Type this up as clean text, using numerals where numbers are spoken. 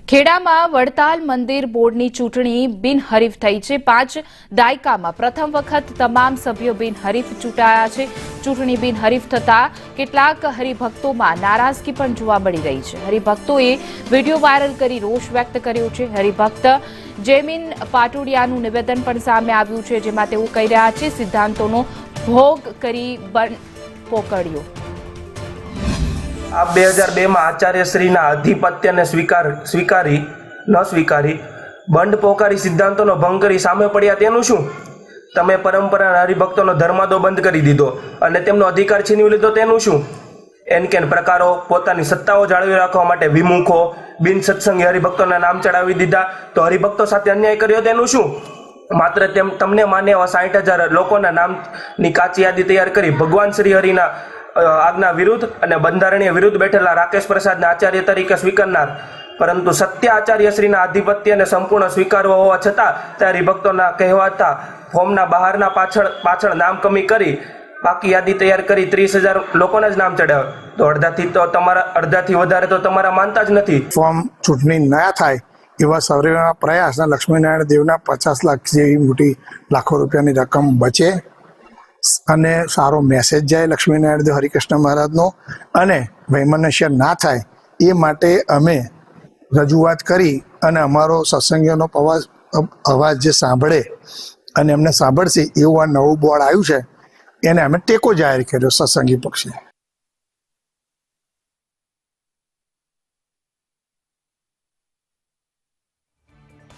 ખેડામાં વડતાલ મંદિર બોર્ડની ચૂંટણી બિનહરીફ થઈ છે। 5 દાયકામાં પ્રથમ વખત તમામ સભ્યો બિનહરીફ ચૂંટાયા છે। ચૂંટણી બિનહરીફ થતા કેટલાક હરિભક્તોમાં નારાજગી પણ જોવા મળી રહી છે। હરિભક્તોએ વિડીયો વાયરલ કરી રોષ વ્યક્ત કર્યો છે। હરિભક્ત જેમિન પાટોડિયાનું નિવેદન પણ સામે આવ્યું છે, જેમાં તેઓ કહી રહ્યા છે સિદ્ધાંતોનો ભોગ કરી બન પોકળ્યો। આ 2002 માં આચાર્યશ્રીના આધિપત્યને સ્વીકારી બંધ પોકારી સિદ્ધાંતોનો ભંગ કરી સામે પડ્યા તેનું શું? તમે પરંપરાના હરિભક્તોનો ધર્માદો બંધ કરી દીધો અને તેમનો અધિકાર છીનવી લીધો તેનું શું? એનકેન પ્રકારો પોતાની સત્તાઓ જાળવી રાખવા માટે વિમુખો બિન સત્સંગી હરિભક્તોના નામ ચડાવી દીધા તો હરિભક્તો સાથે અન્યાય કર્યો તેનું શું? માત્ર તમને માને એવા 60,000 લોકોના નામની કાચી યાદી તૈયાર કરી ભગવાન શ્રી હરિના આજ્ઞા વિરુદ્ધ અને બંધારણીય વિરુદ્ધ બેઠેલા રાકેશ પ્રસાદને આચાર્ય તરીકે સ્વીકારનાર, પરંતુ સત્ય આચાર્યશ્રીના આધિપત્યને સંપૂર્ણ સ્વીકારવા હોવા છતાં તે હરિભક્તોના કહેવાતા ફોર્મના બહારના પાછળ નામ કમી કરી બાકી યાદી તૈયાર કરી 30,000 લોકોના જ નામ ચડાવે તો અડધાથી વધારે તો તમારા માનતા જ નથી। ફોર્મ ચૂંટણી ના થાય એવા સર્વેના પ્રયાસના લક્ષ્મીનારાયણ દેવના 50 લાખ જેવી મોટી લાખો રૂપિયાની રકમ બચે અને સારો મેસેજ જાય લક્ષ્મીનારાયણ દેવ હરિકૃષ્ણ મહારાજનો અને વૈમનસ્ય ના થાય એ માટે અમે રજૂઆત કરી અને અમારો સત્સંગીઓનો અવાજ જે સાંભળે અને એમને સાંભળશે એવું આ નવું બોર્ડ આવ્યું છે એને અમે ટેકો જાહેર કર્યો સત્સંગી પક્ષે।